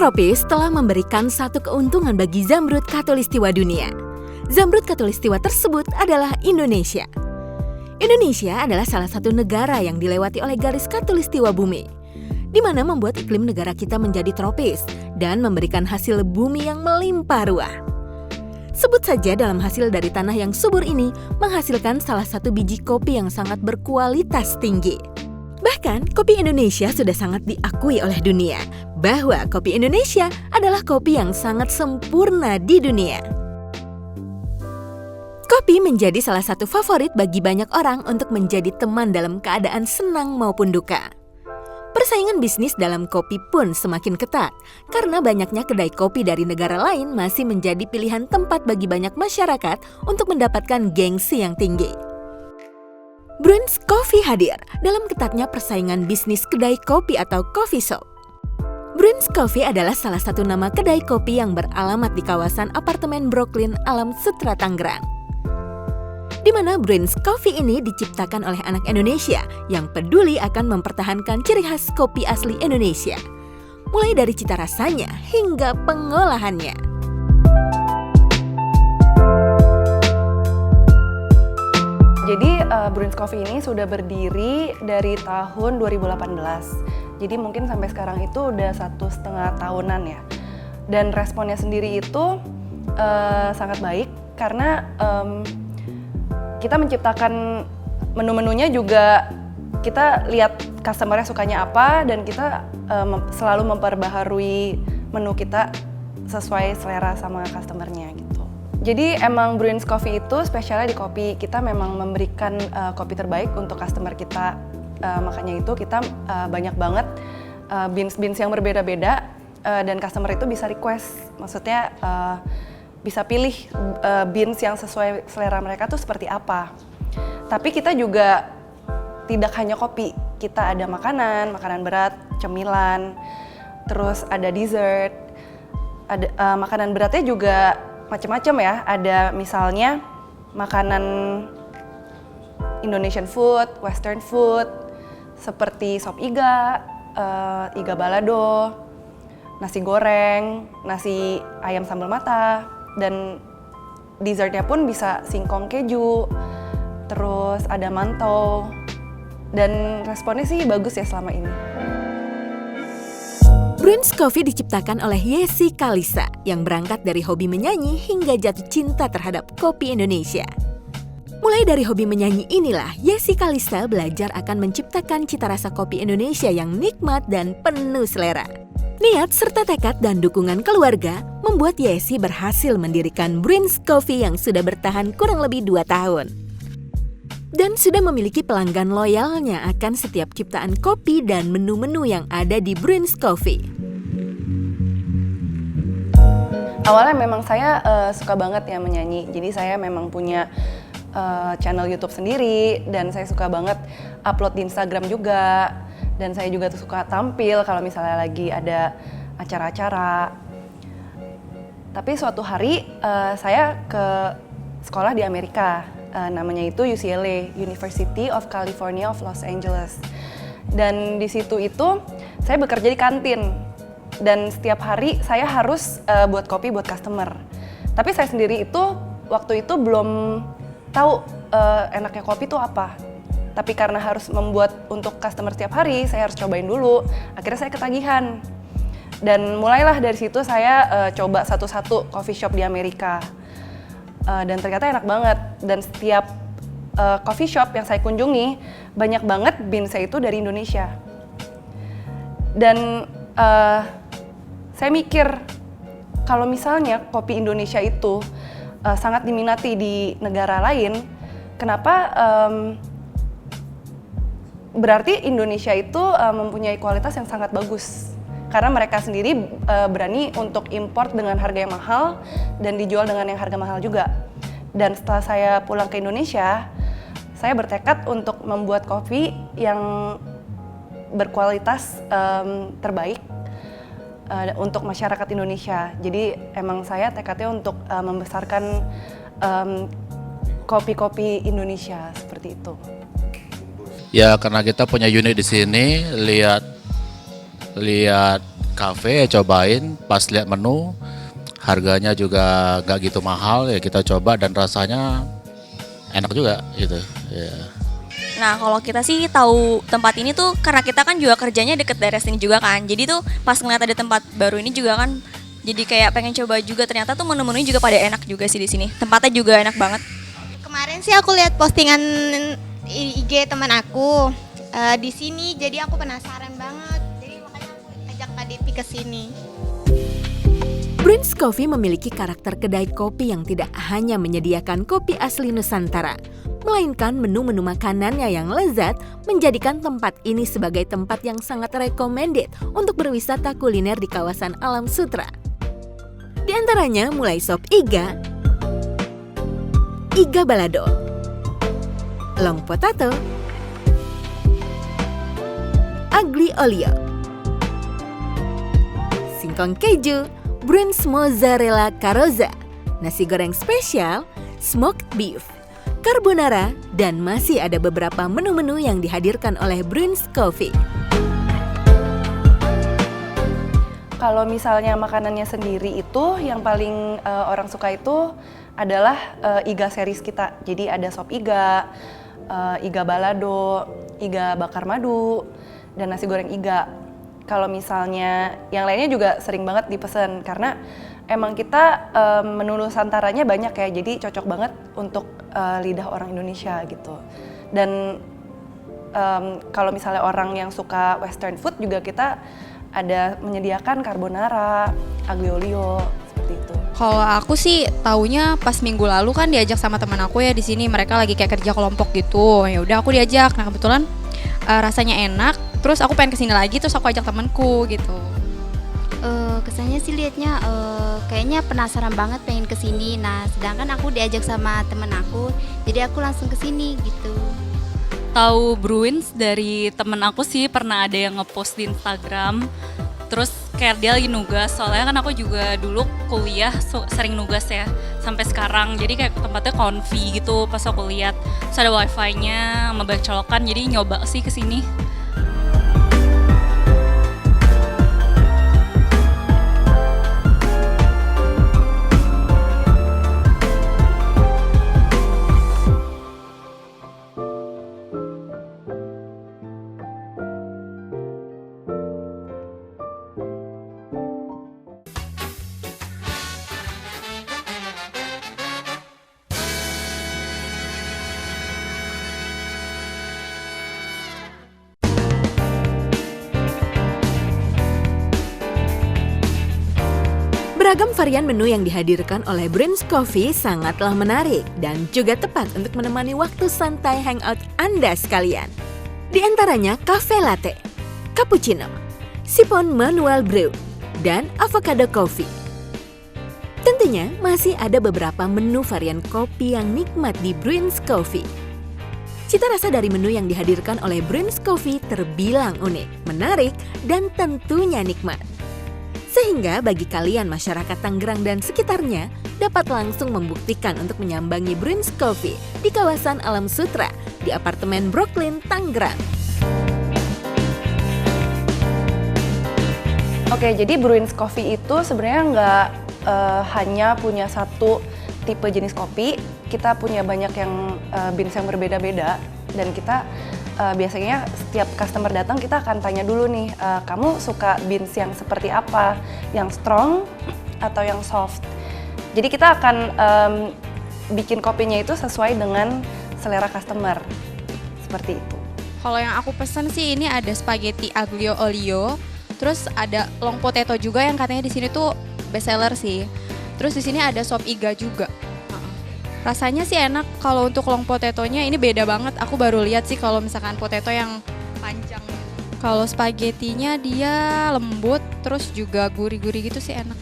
tropis telah memberikan satu keuntungan bagi zamrud khatulistiwa dunia. Zamrud khatulistiwa tersebut adalah Indonesia. Indonesia adalah salah satu negara yang dilewati oleh garis khatulistiwa bumi, di mana membuat iklim negara kita menjadi tropis dan memberikan hasil bumi yang melimpah ruah. Sebut saja dalam hasil dari tanah yang subur ini menghasilkan salah satu biji kopi yang sangat berkualitas tinggi. Bahkan, kopi Indonesia sudah sangat diakui oleh dunia bahwa kopi Indonesia adalah kopi yang sangat sempurna di dunia. Kopi menjadi salah satu favorit bagi banyak orang untuk menjadi teman dalam keadaan senang maupun duka. Persaingan bisnis dalam kopi pun semakin ketat karena banyaknya kedai kopi dari negara lain masih menjadi pilihan tempat bagi banyak masyarakat untuk mendapatkan gengsi yang tinggi. Bruins Coffee hadir dalam ketatnya persaingan bisnis kedai kopi atau coffee shop. Bruins Coffee adalah salah satu nama kedai kopi yang beralamat di kawasan apartemen Brooklyn, Alam Sutera, Tangerang. Di mana Bruins Coffee ini diciptakan oleh anak Indonesia yang peduli akan mempertahankan ciri khas kopi asli Indonesia, mulai dari cita rasanya hingga pengolahannya. Jadi Bruins Coffee ini sudah berdiri dari tahun 2018. Jadi mungkin sampai sekarang itu udah 1,5 tahunan ya. Dan responnya sendiri itu sangat baik karena kita menciptakan menu-menunya juga kita lihat customer-nya sukanya apa dan kita selalu memperbaharui menu kita sesuai selera sama customer-nya gitu. Jadi emang Bruins Coffee itu spesialnya di kopi. Kita memang memberikan kopi terbaik untuk customer kita. Makanya itu kita banyak banget beans yang berbeda-beda dan customer itu bisa request. Maksudnya bisa pilih beans yang sesuai selera mereka tuh seperti apa. Tapi kita juga tidak hanya kopi, kita ada makanan berat, cemilan, terus ada dessert. Ada makanan beratnya juga macam-macam ya. Ada misalnya makanan Indonesian food, Western food, seperti sop iga, iga balado, nasi goreng, nasi ayam sambal mata. Dan dessertnya pun bisa singkong keju, terus ada mantou, dan responnya sih bagus ya selama ini. Bruins Coffee diciptakan oleh Yesi Kalisa yang berangkat dari hobi menyanyi hingga jatuh cinta terhadap kopi Indonesia. Mulai dari hobi menyanyi inilah Yesi Kalisa belajar akan menciptakan cita rasa kopi Indonesia yang nikmat dan penuh selera. Niat serta tekad dan dukungan keluarga membuat Yesi berhasil mendirikan Bruins Coffee yang sudah bertahan kurang lebih 2 tahun. Dan sudah memiliki pelanggan loyalnya akan setiap ciptaan kopi dan menu-menu yang ada di Bruins Coffee. Awalnya memang saya suka banget ya menyanyi, jadi saya memang punya channel YouTube sendiri dan saya suka banget upload di Instagram juga. Dan saya juga suka tampil kalau misalnya lagi ada acara-acara. Tapi suatu hari saya ke sekolah di Amerika, namanya itu UCLA, University of California of Los Angeles. Dan di situ itu saya bekerja di kantin. Dan setiap hari saya harus buat kopi buat customer. Tapi saya sendiri itu waktu itu belum tahu enaknya kopi itu apa. Tapi karena harus membuat untuk customer setiap hari, saya harus cobain dulu. Akhirnya saya ketagihan. Dan mulailah dari situ saya coba satu-satu coffee shop di Amerika. Dan ternyata enak banget. Dan setiap coffee shop yang saya kunjungi, banyak banget beans-nya itu dari Indonesia. Dan saya mikir, kalau misalnya kopi Indonesia itu sangat diminati di negara lain, kenapa berarti Indonesia itu mempunyai kualitas yang sangat bagus. Karena mereka sendiri berani untuk import dengan harga yang mahal dan dijual dengan yang harga mahal juga. Dan setelah saya pulang ke Indonesia, saya bertekad untuk membuat kopi yang berkualitas terbaik untuk masyarakat Indonesia. Jadi emang saya tekadnya untuk membesarkan kopi-kopi Indonesia seperti itu. Ya karena kita punya unit di sini, lihat cafe ya cobain, pas lihat menu harganya juga nggak gitu mahal ya kita coba dan rasanya enak juga gitu ya. Nah, kalau kita sih tahu tempat ini tuh karena kita kan juga kerjanya deket daerah sini juga kan. Jadi tuh pas ngeliat ada tempat baru ini juga kan jadi kayak pengen coba juga. Ternyata tuh menu-menunya juga pada enak juga sih di sini. Tempatnya juga enak banget. Kemarin sih aku lihat postingan IG teman aku di sini, jadi aku penasaran banget. Jadi makanya aku ajak Kak Devi ke sini. Bruins Coffee memiliki karakter kedai kopi yang tidak hanya menyediakan kopi asli Nusantara, melainkan menu-menu makanannya yang lezat menjadikan tempat ini sebagai tempat yang sangat recommended untuk berwisata kuliner di kawasan Alam Sutera. Di antaranya mulai sop iga, iga balado, long potato, aglio olio, singkong keju, Bruins mozzarella carrozza, nasi goreng spesial, smoked beef, carbonara, dan masih ada beberapa menu-menu yang dihadirkan oleh Bruins Coffee. Kalau misalnya makanannya sendiri itu yang paling orang suka itu adalah iga series kita. Jadi ada sop iga, iga balado, iga bakar madu, dan nasi goreng iga. Kalau misalnya yang lainnya juga sering banget dipesan karena emang kita menu Nusantaranya banyak ya, jadi cocok banget untuk lidah orang Indonesia gitu. Dan kalau misalnya orang yang suka western food juga kita ada menyediakan carbonara, aglio olio seperti itu. Kalau aku sih taunya pas minggu lalu kan diajak sama teman aku ya di sini, mereka lagi kayak kerja kelompok gitu. Ya udah aku diajak. Nah kebetulan rasanya enak. Terus aku pengen kesini lagi, terus aku ajak temanku gitu. Kesannya sih liatnya kayaknya penasaran banget pengen kesini. Nah sedangkan aku diajak sama temen aku, jadi aku langsung kesini gitu. Tahu Bruins dari temen aku sih, pernah ada yang ngepost di Instagram. Terus kayak dia lagi nugas, soalnya kan aku juga dulu kuliah sering nugas ya sampai sekarang. Jadi kayak tempatnya comfy gitu pas aku lihat. Terus ada wifi-nya sama banyak colokan, jadi nyoba sih kesini. Beragam varian menu yang dihadirkan oleh Bruins Coffee sangatlah menarik dan juga tepat untuk menemani waktu santai hangout Anda sekalian. Di antaranya cafe latte, cappuccino, siphon manual brew, dan avocado coffee. Tentunya masih ada beberapa menu varian kopi yang nikmat di Bruins Coffee. Cita rasa dari menu yang dihadirkan oleh Bruins Coffee terbilang unik, menarik, dan tentunya nikmat. Sehingga bagi kalian masyarakat Tangerang dan sekitarnya dapat langsung membuktikan untuk menyambangi Bruins Coffee di kawasan Alam Sutera di apartemen Brooklyn, Tangerang. Oke, jadi Bruins Coffee itu sebenarnya nggak hanya punya satu tipe jenis kopi, kita punya banyak yang beans yang berbeda-beda dan kita biasanya setiap customer datang kita akan tanya dulu nih, kamu suka beans yang seperti apa? Yang strong atau yang soft? Jadi kita akan bikin kopinya itu sesuai dengan selera customer, seperti itu. Kalau yang aku pesen sih ini ada spaghetti aglio olio, terus ada long potato juga yang katanya di sini tuh best seller sih. Terus di sini ada sop iga juga. Rasanya sih enak. Kalau untuk long potatonya ini beda banget. Aku baru lihat sih kalau misalkan potato yang panjang. Kalau spagettinya dia lembut, terus juga gurih-gurih gitu sih enak.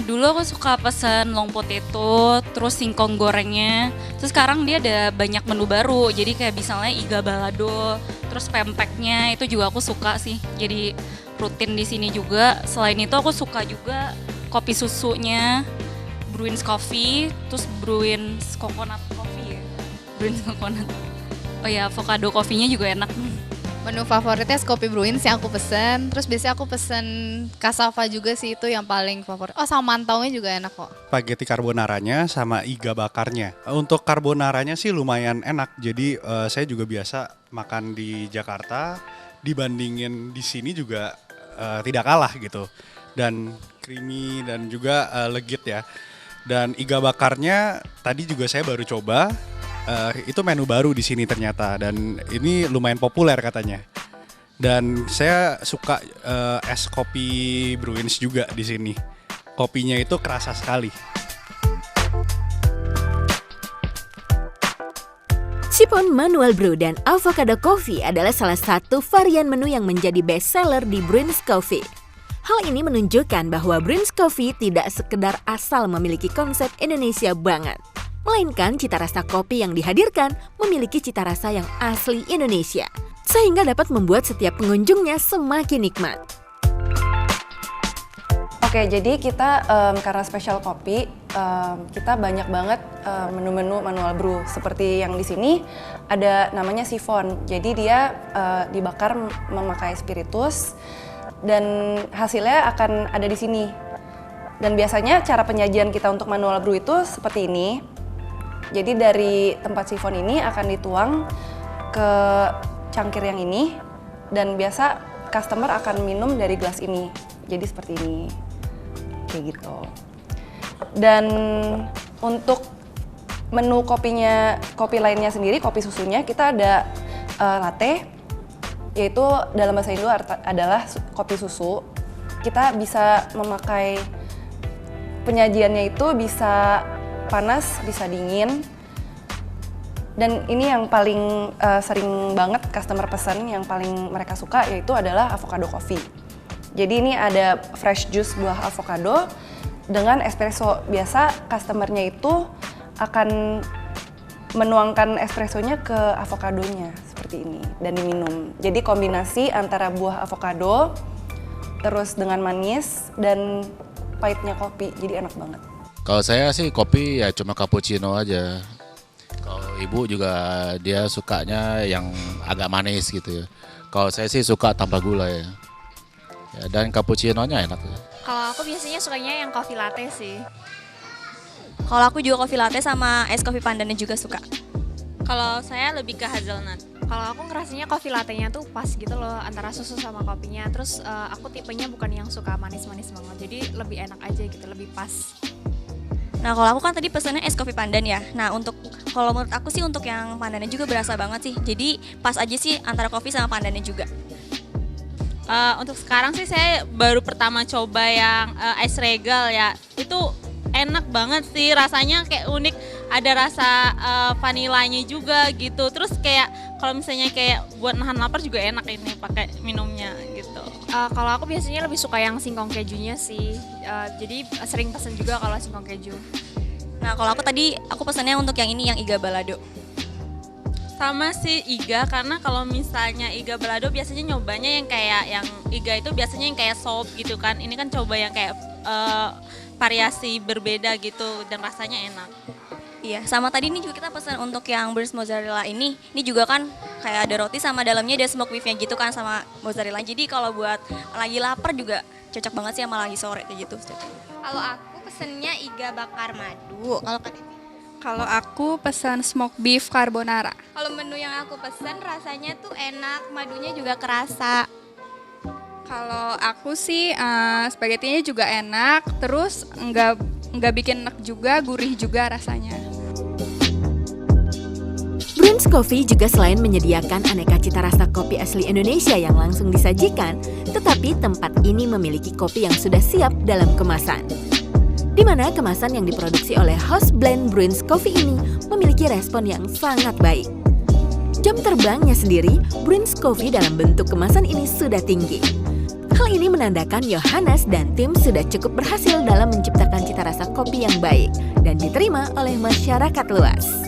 Dulu aku suka pesen long potato, terus singkong gorengnya. Terus sekarang dia ada banyak menu baru. Jadi kayak misalnya iga balado, terus pempeknya itu juga aku suka sih. Jadi rutin di sini juga. Selain itu aku suka juga kopi susunya. Bruins Coffee, terus Bruins Coconut Coffee ya? Bruins Coconut. Oh ya, avocado coffee-nya juga enak. Menu favoritnya es kopi Bruins yang aku pesen. Terus biasanya aku pesen cassava juga sih, itu yang paling favorit. Oh, sama mantaunya juga enak kok. Spaghetti carbonaranya sama iga bakarnya. Untuk carbonaranya sih lumayan enak. Jadi saya juga biasa makan di Jakarta, dibandingin di sini juga tidak kalah gitu. Dan creamy dan juga legit ya. Dan iga bakarnya tadi juga saya baru coba. Itu menu baru di sini ternyata, dan ini lumayan populer katanya. Dan saya suka es kopi Bruins juga di sini. Kopinya itu kerasa sekali. Chiffon Manual Brew dan Avocado Coffee adalah salah satu varian menu yang menjadi best seller di Bruins Coffee. Hal ini menunjukkan bahwa Bruins Coffee tidak sekedar asal memiliki konsep Indonesia banget, melainkan cita rasa kopi yang dihadirkan memiliki cita rasa yang asli Indonesia, sehingga dapat membuat setiap pengunjungnya semakin nikmat. Oke, jadi kita karena special kopi, kita banyak banget menu-menu manual brew. Seperti yang di sini ada namanya Chiffon. Jadi dia dibakar memakai spiritus dan hasilnya akan ada di sini. Dan biasanya cara penyajian kita untuk manual brew itu seperti ini. Jadi dari tempat sifon ini akan dituang ke cangkir yang ini, dan biasa customer akan minum dari gelas ini. Jadi seperti ini, kayak gitu. Dan untuk menu kopi lainnya sendiri, kopi susunya kita ada latte, yaitu dalam bahasa Indo adalah kopi susu. Kita bisa memakai penyajiannya itu bisa panas, bisa dingin. Dan ini yang paling sering banget customer pesan, yang paling mereka suka, yaitu adalah avocado coffee. Jadi ini ada fresh juice buah avocado dengan espresso. Biasa customernya itu akan menuangkan espressonya ke avokadonya seperti ini dan diminum. Jadi kombinasi antara buah avocado terus dengan manis dan pahitnya kopi, jadi enak banget. Kalau saya sih kopi ya cuma cappuccino aja. Kalau ibu juga dia sukanya yang agak manis gitu ya. Kalau saya sih suka tanpa gula ya. Dan cappuccino-nya enak ya. Kalau aku biasanya sukanya yang coffee latte sih. Kalau aku juga coffee latte sama es kopi pandannya juga suka. Kalau saya lebih ke hazelnut. Kalau aku ngerasanya coffee latte-nya tuh pas gitu loh, antara susu sama kopinya. Terus aku tipenya bukan yang suka manis-manis banget, jadi lebih enak aja gitu, lebih pas. Nah, kalau aku kan tadi pesannya es kopi pandan ya. Nah, kalau menurut aku sih untuk yang pandannya juga berasa banget sih. Jadi pas aja sih antara kopi sama pandannya juga. Untuk sekarang sih saya baru pertama coba yang ice regal ya. Itu enak banget sih, rasanya kayak unik. Ada rasa vanilanya juga gitu. Terus kayak kalau misalnya kayak buat nahan lapar juga enak ini pakai minumnya gitu. Kalau aku biasanya lebih suka yang singkong kejunya sih. Jadi sering pesen juga kalau singkong keju. Nah, kalau aku pesannya untuk yang ini, yang iga balado. Sama sih iga, karena kalau misalnya iga balado biasanya nyobanya yang iga itu biasanya yang kayak sop gitu kan. Ini kan coba yang kayak variasi berbeda gitu dan rasanya enak. Iya, sama tadi ini juga kita pesan untuk yang burst mozzarella ini juga kan kayak ada roti sama dalamnya ada smoke beef-nya gitu kan sama mozzarella. Jadi kalau buat lagi lapar juga cocok banget sih sama lagi sore kayak gitu. Kalau aku pesennya iga bakar madu. Kalau aku pesan smoke beef carbonara. Kalau menu yang aku pesen rasanya tuh enak, madunya juga kerasa. Kalau aku sih spagettinya juga enak, terus nggak bikin enak juga, gurih juga rasanya. Bruins Coffee juga selain menyediakan aneka cita rasa kopi asli Indonesia yang langsung disajikan, tetapi tempat ini memiliki kopi yang sudah siap dalam kemasan. Di mana kemasan yang diproduksi oleh house blend Bruins Coffee ini memiliki respon yang sangat baik. Jam terbangnya sendiri, Bruins Coffee dalam bentuk kemasan ini sudah tinggi. Hal ini menandakan Yohanes dan tim sudah cukup berhasil dalam menciptakan cita rasa kopi yang baik dan diterima oleh masyarakat luas.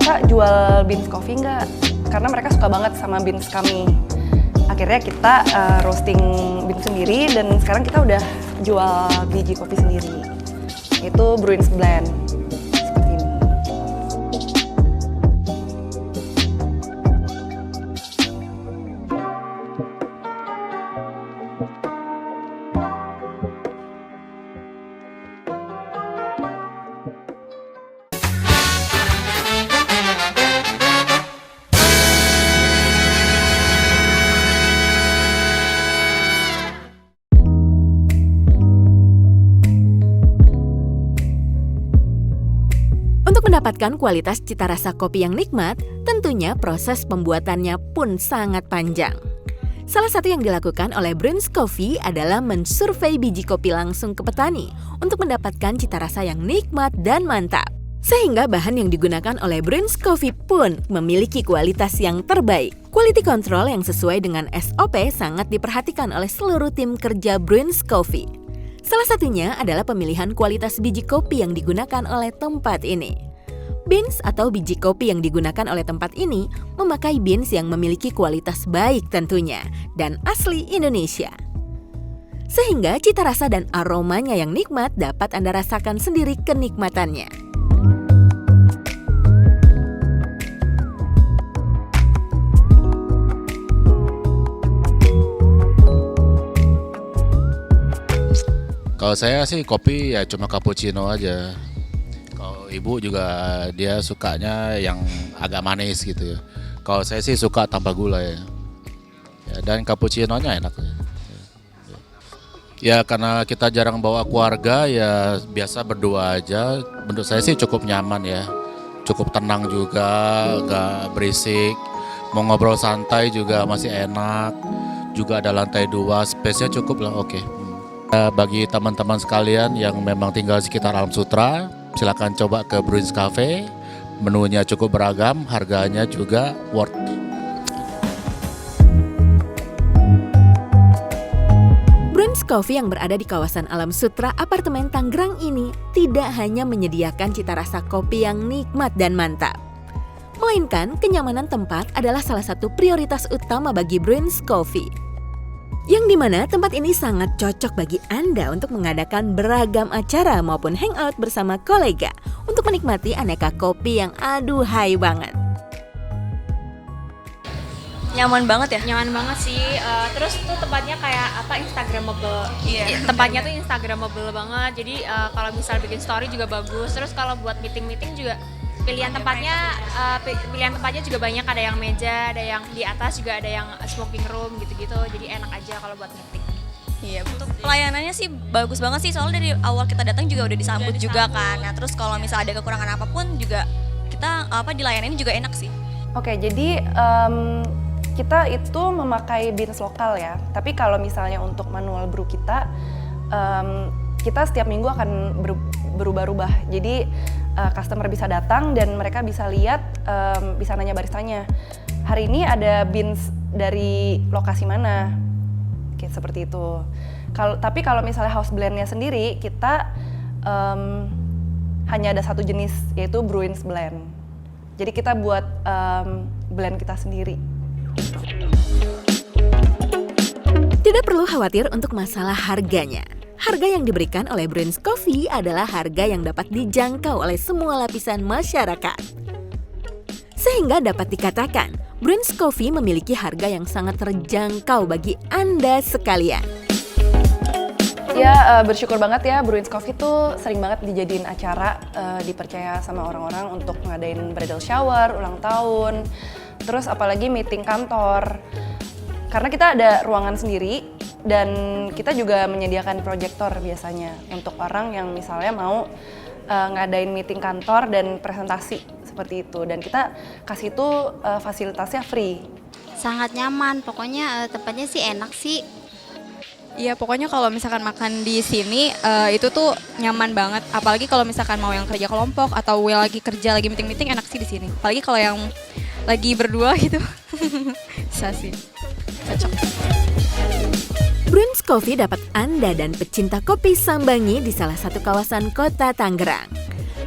Kak, jual beans coffee nggak? Karena mereka suka banget sama beans kami. Akhirnya kita roasting beans sendiri dan sekarang kita udah jual biji kopi sendiri. Itu Bruins Blend. Seperti ini. mendapatkan kualitas cita rasa kopi yang nikmat, tentunya proses pembuatannya pun sangat panjang. Salah satu yang dilakukan oleh Bruins Coffee adalah mensurvei biji kopi langsung ke petani untuk mendapatkan cita rasa yang nikmat dan mantap. Sehingga bahan yang digunakan oleh Bruins Coffee pun memiliki kualitas yang terbaik. Quality control yang sesuai dengan SOP sangat diperhatikan oleh seluruh tim kerja Bruins Coffee. Salah satunya adalah pemilihan kualitas biji kopi yang digunakan oleh tempat ini. Beans atau biji kopi yang digunakan oleh tempat ini memakai beans yang memiliki kualitas baik tentunya dan asli Indonesia. Sehingga cita rasa dan aromanya yang nikmat dapat Anda rasakan sendiri kenikmatannya. Kalau saya sih kopi ya cuma cappuccino aja. Kalau ibu juga dia sukanya yang agak manis gitu ya. Kalau saya sih suka tanpa gula ya. Dan cappuccino-nya enak ya. Ya karena kita jarang bawa keluarga ya biasa berdua aja. Menurut saya sih cukup nyaman ya. Cukup tenang juga, gak berisik. Mau ngobrol santai juga masih enak. Juga ada lantai 2, space-nya cukup lah oke. Bagi teman-teman sekalian yang memang tinggal di sekitar Alam Sutera, silakan coba ke Bruins Cafe. Menunya cukup beragam, harganya juga worth. Bruins Coffee yang berada di kawasan Alam Sutera, Apartemen Tangerang ini tidak hanya menyediakan cita rasa kopi yang nikmat dan mantap, melainkan kenyamanan tempat adalah salah satu prioritas utama bagi Bruins Coffee. Yang dimana tempat ini sangat cocok bagi Anda untuk mengadakan beragam acara maupun hangout bersama kolega untuk menikmati aneka kopi yang aduhai banget. Nyaman banget ya? Nyaman banget sih, terus tuh tempatnya kayak Instagramable. Tempatnya tuh Instagramable banget, jadi kalau misal bikin story juga bagus. Terus kalau buat meeting-meeting juga pilihan tempatnya juga banyak, ada yang meja, ada yang di atas juga ada yang smoking room gitu-gitu, jadi enak aja kalau buat meeting. Iya, untuk pelayanannya sih bagus banget sih, soalnya dari awal kita datang juga udah disambut juga kan. Nah terus kalau misal ada kekurangan apapun juga kita dilayanin juga enak sih. Oke, jadi kita itu memakai beans lokal ya, tapi kalau misalnya untuk manual brew kita setiap minggu akan berubah-ubah. Jadi customer bisa datang dan mereka bisa lihat, bisa nanya baristanya, hari ini ada beans dari lokasi mana, kayak seperti itu. Tapi kalau misalnya house blendnya sendiri, kita hanya ada satu jenis, yaitu Bruins Blend. Jadi kita buat blend kita sendiri. Tidak perlu khawatir untuk masalah harganya. Harga yang diberikan oleh Bruins Coffee adalah harga yang dapat dijangkau oleh semua lapisan masyarakat. Sehingga dapat dikatakan, Bruins Coffee memiliki harga yang sangat terjangkau bagi Anda sekalian. Ya, bersyukur banget ya, Bruins Coffee tuh sering banget dijadiin acara, dipercaya sama orang-orang untuk ngadain bridal shower, ulang tahun, terus apalagi meeting kantor. Karena kita ada ruangan sendiri, dan kita juga menyediakan proyektor biasanya untuk orang yang misalnya mau ngadain meeting kantor dan presentasi seperti itu. Dan kita kasih itu fasilitasnya free. Sangat nyaman, pokoknya tempatnya sih enak sih. Iya, pokoknya kalau misalkan makan di sini itu tuh nyaman banget. Apalagi kalau misalkan mau yang kerja kelompok atau lagi kerja, lagi meeting-meeting, enak sih di sini. Apalagi kalau yang lagi berdua gitu, bisa sih, cocok. Bruins Coffee dapat Anda dan pecinta kopi sambangi di salah satu kawasan kota Tangerang.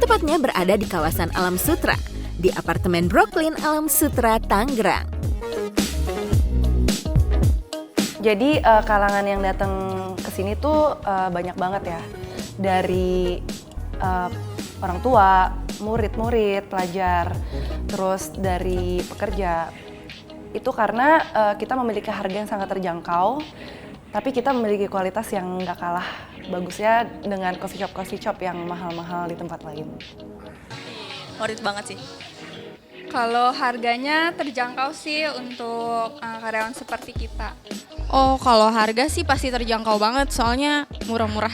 Tepatnya berada di kawasan Alam Sutera, di Apartemen Brooklyn Alam Sutera, Tangerang. Jadi kalangan yang datang ke sini tuh banyak banget ya. Dari orang tua, murid-murid, pelajar, terus dari pekerja. Itu karena kita memiliki harga yang sangat terjangkau, tapi kita memiliki kualitas yang nggak kalah bagusnya dengan coffee shop yang mahal-mahal di tempat lain. Worth it banget sih. Kalau harganya terjangkau sih untuk karyawan seperti kita. Oh, kalau harga sih pasti terjangkau banget, soalnya murah-murah.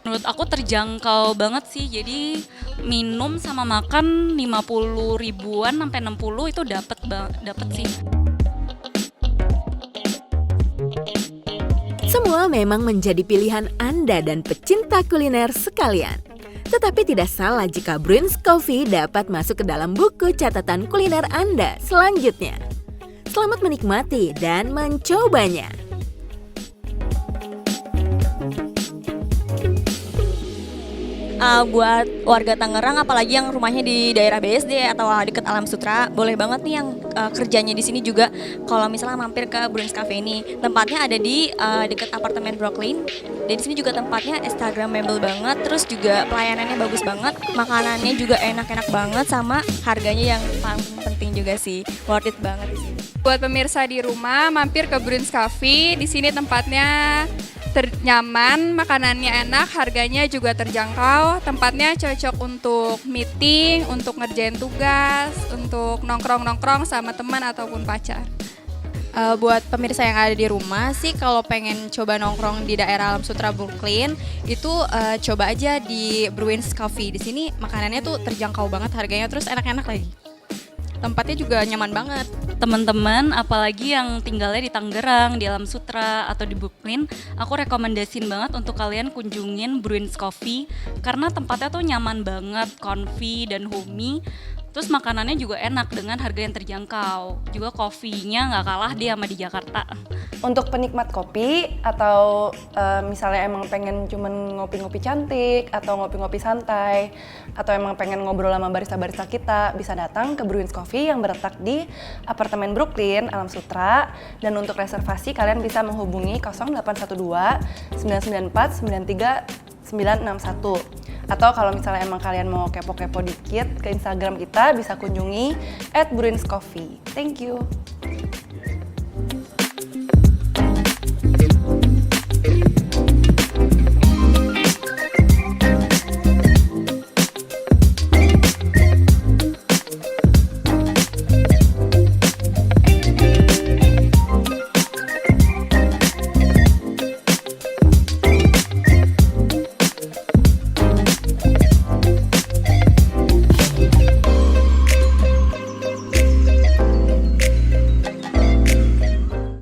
Menurut aku terjangkau banget sih. Jadi minum sama makan 50 ribuan sampai 60 itu dapat sih. Semua memang menjadi pilihan Anda dan pecinta kuliner sekalian. Tetapi tidak salah jika Bruins Coffee dapat masuk ke dalam buku catatan kuliner Anda selanjutnya. Selamat menikmati dan mencobanya. Buat warga Tangerang, apalagi yang rumahnya di daerah BSD atau dekat Alam Sutra, boleh banget nih yang kerjanya di sini juga. Kalau misalnya mampir ke Bruins Cafe ini, tempatnya ada di dekat apartemen Brooklyn. Dan di sini juga tempatnya Instagramable banget, terus juga pelayanannya bagus banget, makanannya juga enak-enak banget, sama harganya yang paling penting juga sih, worth it banget di sini. Buat pemirsa di rumah, mampir ke Bruins Cafe. Di sini tempatnya nyaman, makanannya enak, harganya juga terjangkau. Tempatnya cocok untuk meeting, untuk ngerjain tugas, untuk nongkrong-nongkrong sama teman ataupun pacar. Buat pemirsa yang ada di rumah sih, kalau pengen coba nongkrong di daerah Alam Sutra Brooklyn, itu coba aja di Bruins Coffee. Di sini makanannya tuh terjangkau banget harganya, terus enak-enak lagi. Tempatnya juga nyaman banget. Teman-teman, apalagi yang tinggalnya di Tangerang, di Alam Sutra, atau di Brooklyn, aku rekomendasiin banget untuk kalian kunjungin Bruins Coffee karena tempatnya tuh nyaman banget, comfy dan homey. Terus makanannya juga enak dengan harga yang terjangkau. Juga kopinya nggak kalah dia sama di Jakarta. Untuk penikmat kopi atau misalnya emang pengen cuman ngopi-ngopi cantik atau ngopi-ngopi santai atau emang pengen ngobrol sama barista-barista kita, bisa datang ke Bruins Coffee yang berletak di apartemen Brooklyn, Alam Sutra. Dan untuk reservasi kalian bisa menghubungi 0812 994 93 961. Atau kalau misalnya emang kalian mau kepo-kepo dikit ke Instagram kita, bisa kunjungi @bruinscoffee. Thank you.